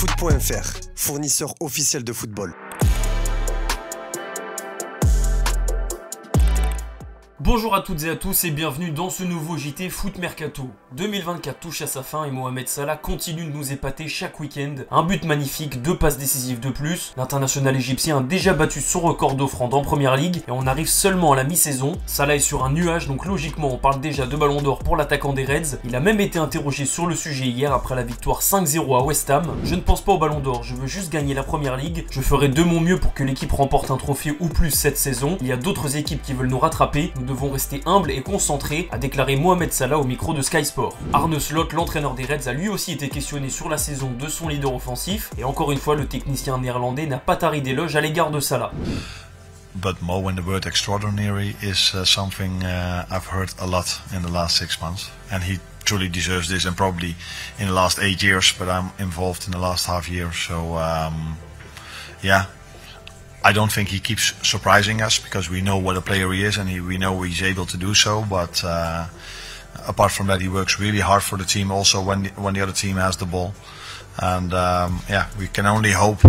Foot.fr, fournisseur officiel de football. Bonjour à toutes et à tous et bienvenue dans ce nouveau JT Foot Mercato. 2024 touche à sa fin et Mohamed Salah continue de nous épater chaque week-end. Un but magnifique, 2 passes décisives de plus. L'international égyptien a déjà battu son record d'offrande en Première Ligue et on arrive seulement à la mi-saison. Salah est sur un nuage donc logiquement on parle déjà de Ballon d'Or pour l'attaquant des Reds. Il a même été interrogé sur le sujet hier après la victoire 5-0 à West Ham. Je ne pense pas au Ballon d'Or, je veux juste gagner la Première Ligue. Je ferai de mon mieux pour que l'équipe remporte un trophée ou plus cette saison. Il y a d'autres équipes qui veulent nous rattraper. Nous devons rester humbles et concentrés, a déclaré Mohamed Salah au micro de Sky Sport. Arne Slot, l'entraîneur des Reds, a lui aussi été questionné sur la saison de son leader offensif et encore une fois le technicien néerlandais n'a pas tari d'éloges à l'égard de Salah. But Mo, when the word extraordinary is something I've heard a lot in the last 6 months, and he truly deserves this, and probably in the last 8 years, but I'm involved in the last half year, so yeah. I don't think he keeps surprising us because we know what a player he is and we know he's able to do so. But apart from that, he works really hard for the team also when the other team has the ball. And yeah, we can only hope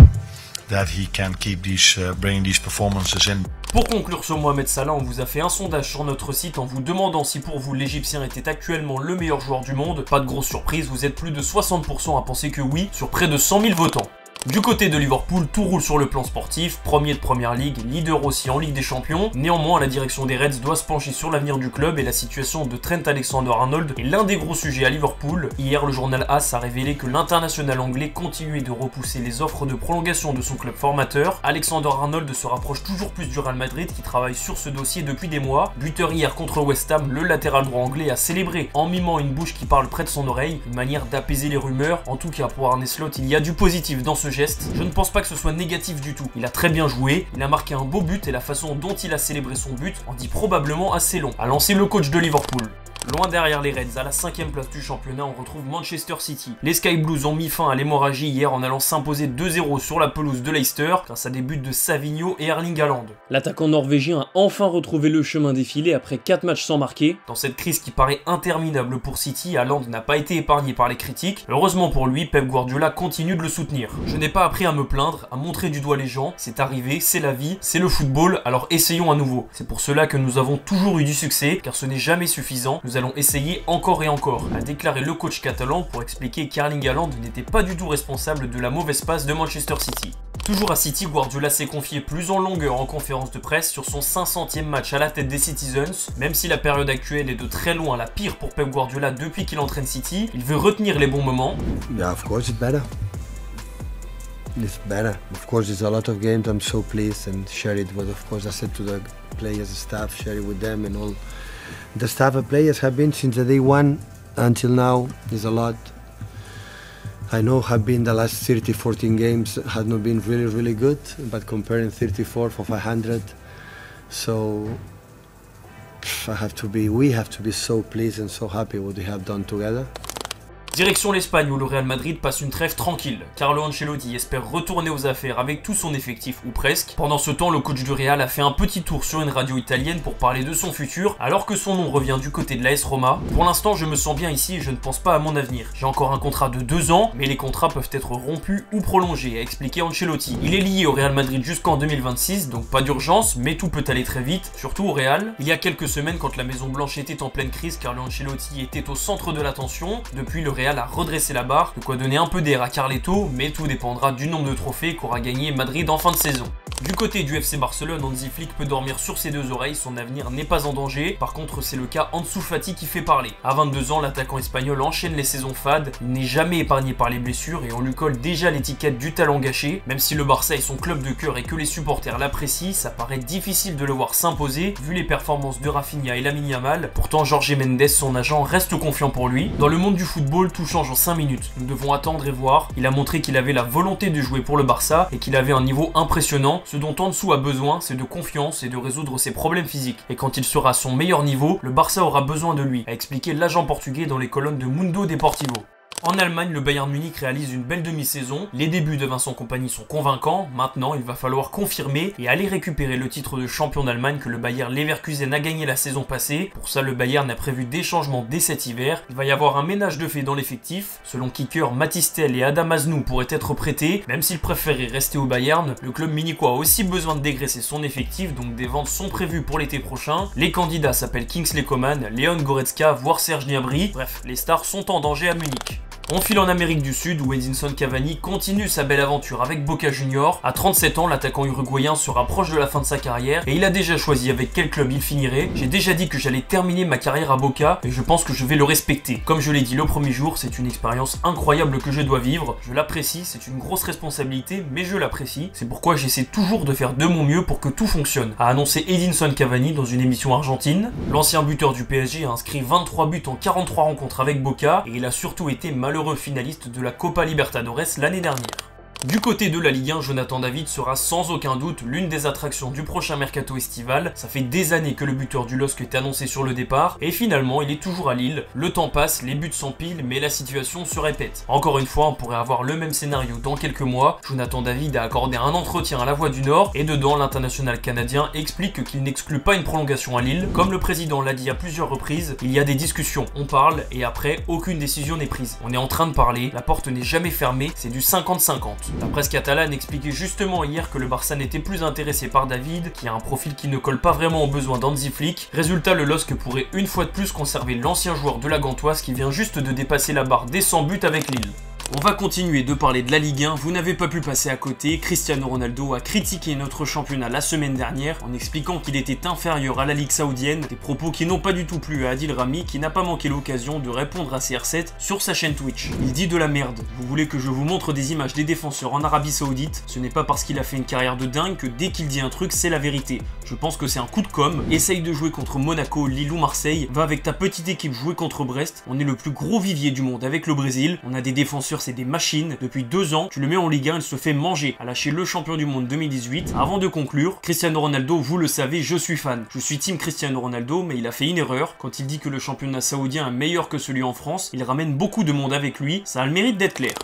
that he can keep these bringing these performances in. Pour conclure sur Mohamed Salah, on vous a fait un sondage sur notre site en vous demandant si pour vous l'Égyptien était actuellement le meilleur joueur du monde. Pas de grosse surprise, vous êtes plus de 60% à penser que oui sur près de 100 000 votants. Du côté de Liverpool, tout roule sur le plan sportif, premier de Première Ligue, leader aussi en Ligue des Champions. Néanmoins, la direction des Reds doit se pencher sur l'avenir du club et la situation de Trent Alexander-Arnold est l'un des gros sujets à Liverpool. Hier, le journal AS a révélé que l'international anglais continuait de repousser les offres de prolongation de son club formateur. Alexander-Arnold se rapproche toujours plus du Real Madrid qui travaille sur ce dossier depuis des mois. Buteur hier contre West Ham, le latéral droit anglais a célébré en mimant une bouche qui parle près de son oreille, une manière d'apaiser les rumeurs. En tout cas, pour Arne Slot, il y a du positif dans ce geste. Je ne pense pas que ce soit négatif du tout. Il a très bien joué, il a marqué un beau but et la façon dont il a célébré son but en dit probablement assez long. A lancé le coach de Liverpool. Loin derrière les Reds, à la 5e place du championnat, on retrouve Manchester City. Les Sky Blues ont mis fin à l'hémorragie hier en allant s'imposer 2-0 sur la pelouse de Leicester grâce à des buts de Savinho et Erling Haaland. L'attaquant norvégien a enfin retrouvé le chemin défilé après 4 matchs sans marquer. Dans cette crise qui paraît interminable pour City, Haaland n'a pas été épargné par les critiques. Heureusement pour lui, Pep Guardiola continue de le soutenir. Je n'ai pas appris à me plaindre, à montrer du doigt les gens. C'est arrivé, c'est la vie, c'est le football, alors essayons à nouveau. C'est pour cela que nous avons toujours eu du succès, car ce n'est jamais suffisant. Nous allons essayer encore et encore, a déclaré le coach catalan pour expliquer qu'Erling Haaland n'était pas du tout responsable de la mauvaise passe de Manchester City. Toujours à City, Guardiola s'est confié plus en longueur en conférence de presse sur son 500e match à la tête des Citizens. Même si la période actuelle est de très loin la pire pour Pep Guardiola depuis qu'il entraîne City, il veut retenir les bons moments. Yeah, of course it's better. It's better. Of course there's a lot of games I'm so pleased and share it, but of course I said to the players, the staff, share it with them and all. The staff and players have been since the day one until now. There's a lot. I know have been the last 14 games have not been really good, but comparing 34 for 500, so we have to be so pleased and so happy what we have done together. Direction l'Espagne où le Real Madrid passe une trêve tranquille. Carlo Ancelotti espère retourner aux affaires avec tout son effectif ou presque. Pendant ce temps, le coach du Real a fait un petit tour sur une radio italienne pour parler de son futur alors que son nom revient du côté de l'AS Roma. Pour l'instant, je me sens bien ici et je ne pense pas à mon avenir. J'ai encore un contrat de 2 ans, mais les contrats peuvent être rompus ou prolongés, a expliqué Ancelotti. Il est lié au Real Madrid jusqu'en 2026, donc pas d'urgence, mais tout peut aller très vite, surtout au Real. Il y a quelques semaines, quand la Maison Blanche était en pleine crise, Carlo Ancelotti était au centre de l'attention. Depuis, le Real a redressé la barre, de quoi donner un peu d'air à Carleto, mais tout dépendra du nombre de trophées qu'aura gagné Madrid en fin de saison. Du côté du FC Barcelone, Hansi Flick peut dormir sur ses 2 oreilles, son avenir n'est pas en danger. Par contre, c'est le cas Ansu Fati qui fait parler. À 22 ans, l'attaquant espagnol enchaîne les saisons fades, il n'est jamais épargné par les blessures et on lui colle déjà l'étiquette du talent gâché. Même si le Barça est son club de cœur et que les supporters l'apprécient, ça paraît difficile de le voir s'imposer vu les performances de Rafinha et Lamine Yamal. Pourtant, Jorge Mendes, son agent, reste confiant pour lui. Dans le monde du football, tout change en 5 minutes. Nous devons attendre et voir. Il a montré qu'il avait la volonté de jouer pour le Barça et qu'il avait un niveau impressionnant. Ce dont Ansu a besoin, c'est de confiance et de résoudre ses problèmes physiques. Et quand il sera à son meilleur niveau, le Barça aura besoin de lui, a expliqué l'agent portugais dans les colonnes de Mundo Deportivo. En Allemagne, le Bayern Munich réalise une belle demi-saison. Les débuts de Vincent Kompany sont convaincants. Maintenant, il va falloir confirmer et aller récupérer le titre de champion d'Allemagne que le Bayer Leverkusen a gagné la saison passée. Pour ça, le Bayern a prévu des changements dès cet hiver. Il va y avoir un ménage de fait dans l'effectif. Selon Kicker, Mathys Tel et Adam Aznou pourraient être prêtés. Même s'il préférait rester au Bayern, le club munichois a aussi besoin de dégraisser son effectif, donc des ventes sont prévues pour l'été prochain. Les candidats s'appellent Kingsley Coman, Leon Goretzka, voire Serge Gnabry. Bref, les stars sont en danger à Munich. On file en Amérique du Sud où Edinson Cavani continue sa belle aventure avec Boca Juniors. À 37 ans, l'attaquant uruguayen se rapproche de la fin de sa carrière et il a déjà choisi avec quel club il finirait. J'ai déjà dit que j'allais terminer ma carrière à Boca et je pense que je vais le respecter. Comme je l'ai dit le premier jour, c'est une expérience incroyable que je dois vivre. Je l'apprécie, c'est une grosse responsabilité, mais je l'apprécie. C'est pourquoi j'essaie toujours de faire de mon mieux pour que tout fonctionne, a annoncé Edinson Cavani dans une émission argentine. L'ancien buteur du PSG a inscrit 23 buts en 43 rencontres avec Boca et il a surtout été malheureux finaliste de la Copa Libertadores l'année dernière. Du côté de la Ligue 1, Jonathan David sera sans aucun doute l'une des attractions du prochain mercato estival. Ça fait des années que le buteur du LOSC est annoncé sur le départ et finalement il est toujours à Lille. Le temps passe, les buts s'empilent, mais la situation se répète. Encore une fois, on pourrait avoir le même scénario dans quelques mois. Jonathan David a accordé un entretien à La Voix du Nord et dedans l'international canadien explique qu'il n'exclut pas une prolongation à Lille. Comme le président l'a dit à plusieurs reprises, il y a des discussions, on parle et après aucune décision n'est prise. On est en train de parler, la porte n'est jamais fermée, c'est du 50-50. La presse catalane expliquait justement hier que le Barça n'était plus intéressé par David, qui a un profil qui ne colle pas vraiment aux besoins d'Hansi Flick. Résultat, le LOSC pourrait une fois de plus conserver l'ancien joueur de la Gantoise qui vient juste de dépasser la barre des 100 buts avec Lille. On va continuer de parler de la Ligue 1, vous n'avez pas pu passer à côté. Cristiano Ronaldo a critiqué notre championnat la semaine dernière en expliquant qu'il était inférieur à la Ligue saoudienne, des propos qui n'ont pas du tout plu à Adil Rami qui n'a pas manqué l'occasion de répondre à CR7 sur sa chaîne Twitch. Il dit de la merde, vous voulez que je vous montre des images des défenseurs en Arabie Saoudite, ce n'est pas parce qu'il a fait une carrière de dingue que dès qu'il dit un truc c'est la vérité. Je pense que c'est un coup de com', essaye de jouer contre Monaco, Lille ou Marseille, va avec ta petite équipe jouer contre Brest, on est le plus gros vivier du monde avec le Brésil, on a des défenseurs c'est des machines, depuis 2 ans, tu le mets en Ligue 1, il se fait manger, à lâcher le champion du monde 2018. Avant de conclure, Cristiano Ronaldo, vous le savez, je suis fan. Je suis team Cristiano Ronaldo, mais il a fait une erreur. Quand il dit que le championnat saoudien est meilleur que celui en France, il ramène beaucoup de monde avec lui, ça a le mérite d'être clair.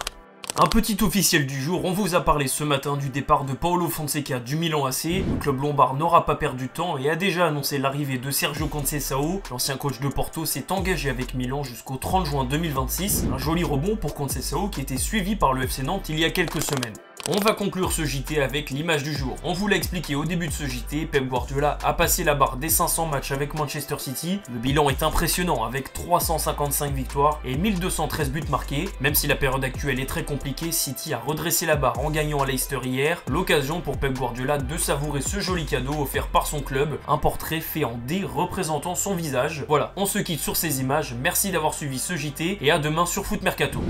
Un petit officiel du jour, on vous a parlé ce matin du départ de Paulo Fonseca du Milan AC. Le club lombard n'aura pas perdu de temps et a déjà annoncé l'arrivée de Sergio Conceição. L'ancien coach de Porto s'est engagé avec Milan jusqu'au 30 juin 2026. Un joli rebond pour Conceição qui était suivi par le FC Nantes il y a quelques semaines. On va conclure ce JT avec l'image du jour. On vous l'a expliqué au début de ce JT, Pep Guardiola a passé la barre des 500 matchs avec Manchester City. Le bilan est impressionnant avec 355 victoires et 1213 buts marqués. Même si la période actuelle est très compliquée, City a redressé la barre en gagnant à Leicester hier. L'occasion pour Pep Guardiola de savourer ce joli cadeau offert par son club, un portrait fait en D représentant son visage. Voilà, on se quitte sur ces images. Merci d'avoir suivi ce JT et à demain sur Foot Mercato.